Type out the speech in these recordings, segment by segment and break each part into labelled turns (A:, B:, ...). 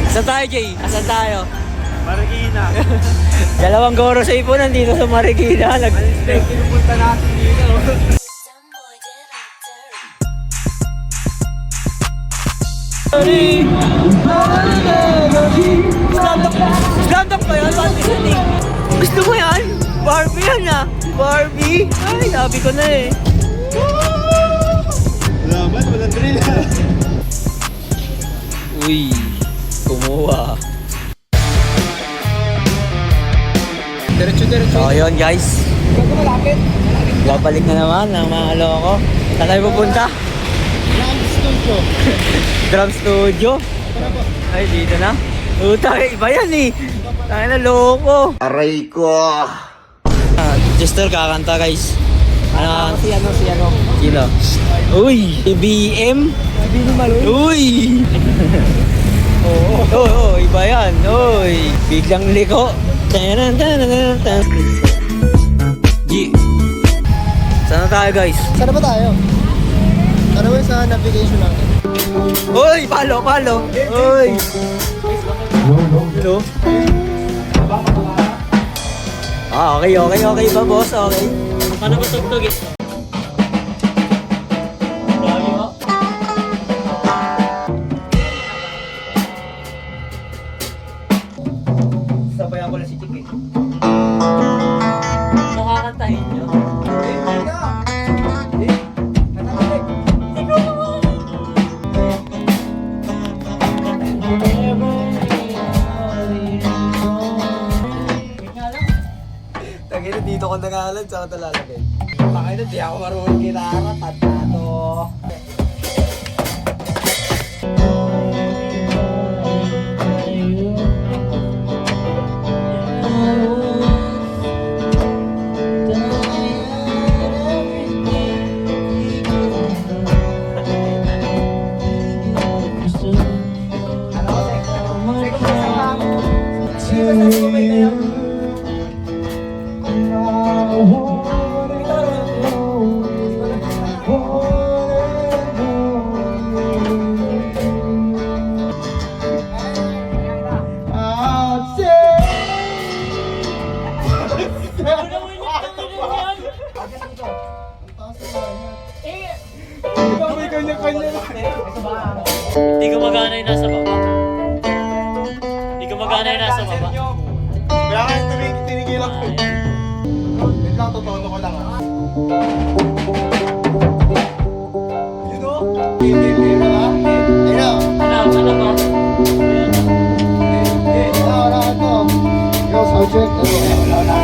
A: Asan tayo, Jay? Asan tayo?
B: Marikina.
A: Dalawang goro sa ipunan dito sa Marikina.
B: Unexpected pupunta natin dito.
A: Slam-dunk pa yan? Gusto mo yan? Barbie yan ah. Barbie? Ay, sabi ko na eh.
B: Laman, walang drill.
A: Uy, kumuha.
B: Diretso.
A: So yun guys, babalik na naman ang mga loko. Saan tayo pupunta?
B: Drum studio.
A: Drum studio? Ay, dito na. Utang, iba yan eh. Tayo na loko.
B: Aray ko.
A: Jester kakanta guys. Ano? Si ano? Sino? Uy, BM? Uy! Oo, iba yan. Uy, biglang liko. Tanan. G. Saan na tayo guys?
B: Saan ba tayo? Ano ba sa navigation natin?
A: Uy, palo. Uy. Hello? Okay ba boss? Okay. Paano ba tugtugin? Sabayan ko lang si Chick eh. Nakakantahin nyo?
B: Tagina dito ko nangalan, saan ka talalagay? Pakina, di ako marunong gitara, tatato.
A: Hindi ko magana yung nasa baba. Hindi ko magana yung nasa baba.
B: Kaya kayo tinigilan ko. Wait lang, totoo ko lang ah. Yun o? Ayun o.
A: Ano ba?
B: Wala ito. Yo, subject. Wala.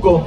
C: munggo.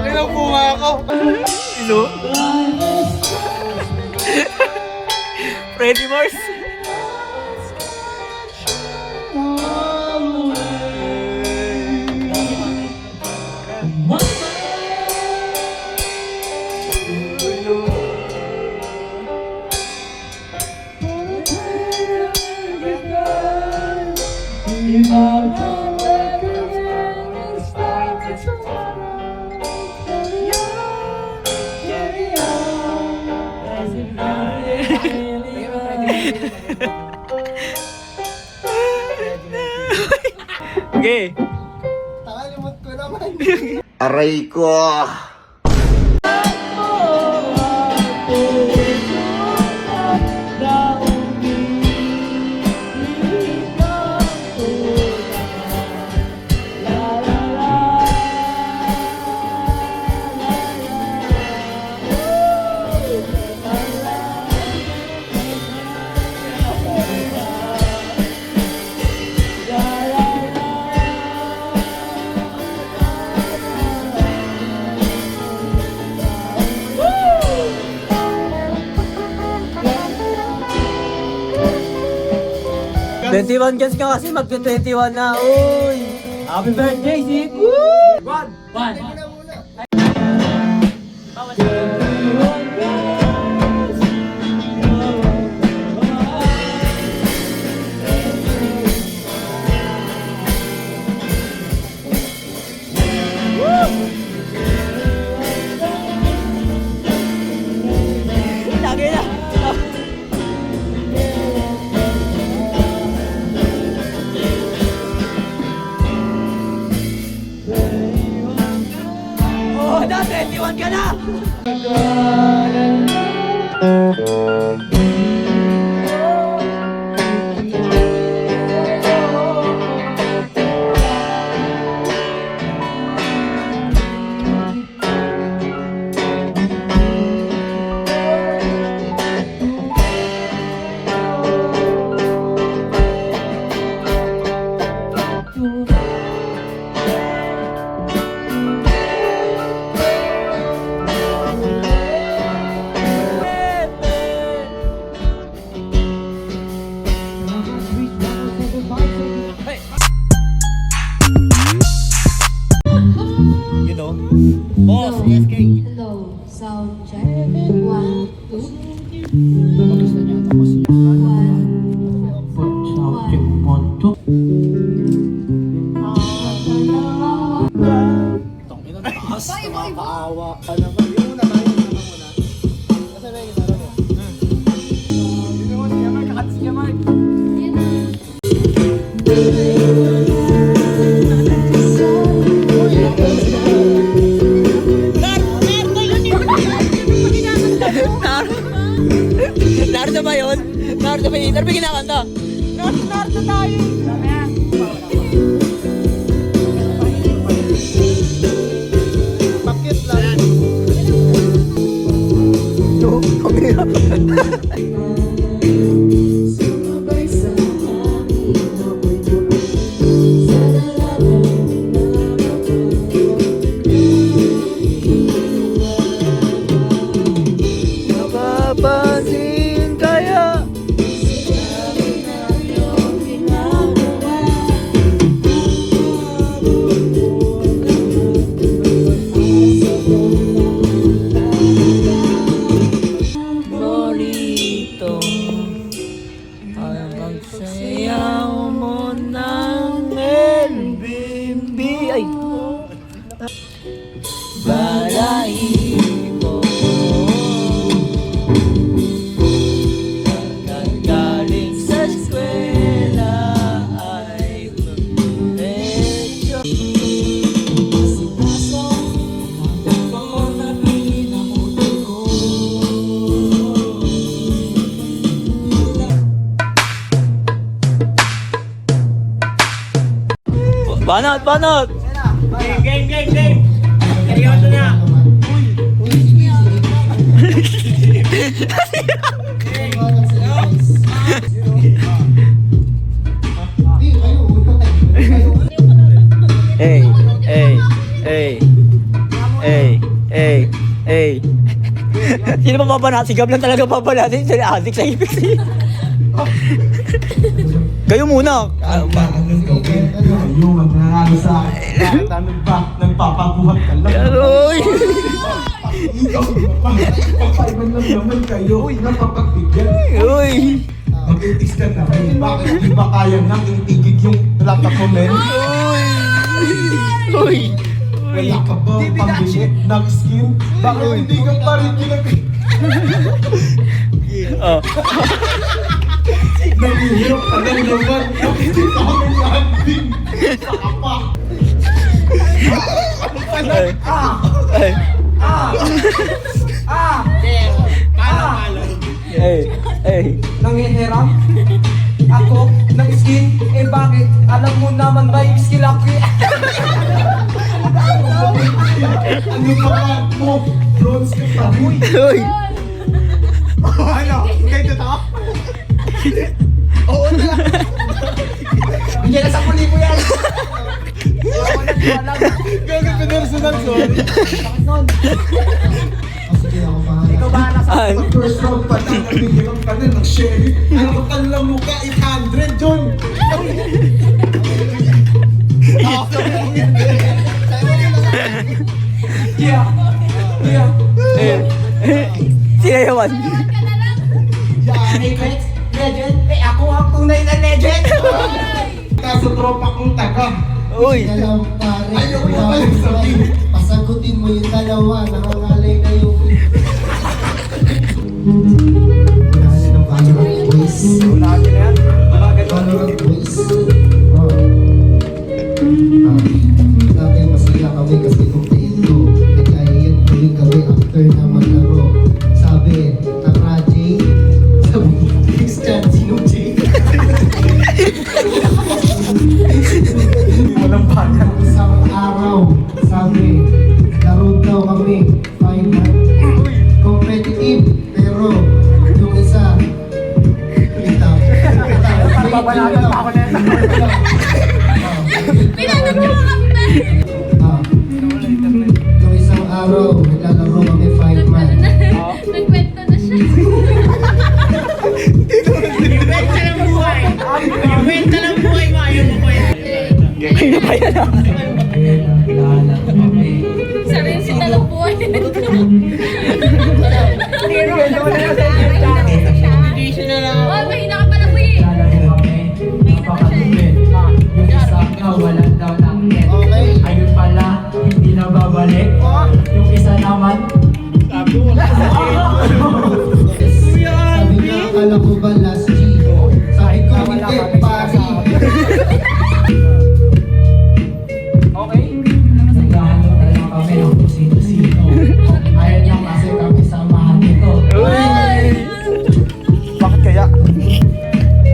C: Nais ko
A: Ino? Freddy Mars? Okay.
C: aray ko.
A: Oh. 21 guys ka kasi magka-21 na. Uy! Happy birthday, Zik! Woo! One. Lagi na. Oh, na 21 ka na. You know? Boss, SK.
D: Hello, sound check. 1, 2. 1.
B: Nakakaawa ka naman. Yung muna tayo, yung muna. Kasi may ginara mo. Yun mo, siya Mark. Kakat siya Mark.
A: Naruto ba yun? Naruto ba yun? Naruto ba kinakanta? Naruto tayo!
B: Bakit lang?
A: Mapapansin kaya Morito ang magsayaw mo ng LBB. Ay! Banat!
B: Game! Seryoso na!
A: Hey! Sino ba babanat? Sigab lang talaga babanatin. Sila adik sa ipis. Kayo muna.
B: Yung magnanalo sa akin. Bakit namin ba nagpapabuhat ka lang?
A: Aroy!
B: Pagpaiban lang naman kayo. Napapagbigyan.
A: Uy!
B: Mag-itis ka na kayo. Bakit di ba kaya nang itigig yung laptop mo, men?
A: Uy!
B: Wala ka ba pambili ng skin? Bakit hindi ka pa rin
A: Oh.
B: Nangihirap ka lang naman. Hindi ka kami landing. Saka pa.
A: Hey!
E: Nangihiram ako ng skin, eh bakit? Alam mo naman ba yung skill ako?
B: Ano pa ka mo? Bronze ka pa rin.
A: Uy!
B: Ano? Kayo totoo?
E: Oo na. Bigyan na 10,000 yan.
B: Gagawin pa personal, sorry.
E: Ikaw ba nasa?
A: Ay!
B: First round pa lang, nabigyan ka na ng sheriff. Ano ka lang mukha, 800, John.
E: Yeah.
A: Sino yaman?
E: Legend? Eh ako ang tunay na legend.
B: Kaso tropa kong taga.
A: Uy!
C: Dalawang pare,
B: Ayaw mo naman sabihin.
C: pasagutin mo yung dalawa, nangangalay kayo. Unahan ng Valorant boys.
E: Unahan nyo na yan.
C: Valorant boys. Dati masaya kami kasi kung ito, nagkahiyan tuloy kami after na maglaro. Sabi, ang Raji, sabi, next chance, sinong Jay?
B: Walang bayan.
C: Isang araw, sabi, laro daw kami, 5-man. Competitive, pero yung isa, itaw.
E: Babalatan pa ako na yan.
D: Pinanag mo kami.
C: Yung isang araw, naglalaro kami 5-man.
D: Nagkwento na siya.
A: Kaya pa yan ah.
D: Sabi si talang buhay. Oh, mahina ka pala po eh.
E: Yung isa nga wala daw ng net.
C: Okay.
E: Ayun pala, hindi na babalik. Yung isa naman,
C: Sabi nga, akala ko ba last G? Sabi ko, hindi, pari.
E: okay? Naghahanap na lang kami ng kung sino-sino. Ayaw niya kasi kami samahan nito.
B: Bakit kaya?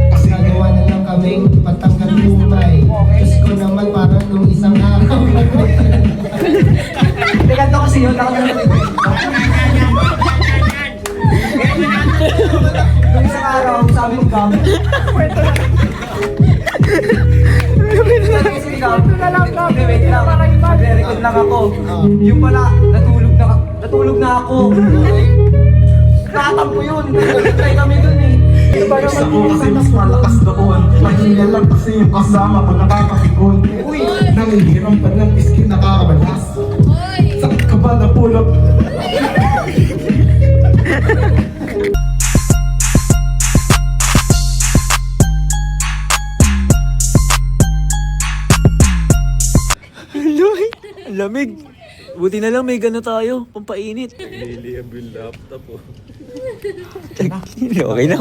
C: Kasi nagawa na lang kaming patanggal lumay. Diyos ko naman parang nung isang araw.
E: Ganito kasi yun, Nung isang araw, sabi ni Gab, sabi si Gab, wait lang, magre-record lang ako. Yung pala, natulog na ako. Nakatampo yun, nag-try kami dun eh. Iba
B: Isa
E: naman
B: ko
E: yung
B: kasi
E: isang
B: mas malakas doon. Mahina lang kasi yung kasama ko nakakapikon.
E: Uy!
B: Nangihiram pa ng skin nakakabalas.
D: Hoy!
B: Sakit ka ba na pulot?
A: Ang lamig. Buti na lang may gano tayo, pampainit. Lili ang laptop oh. Okay na.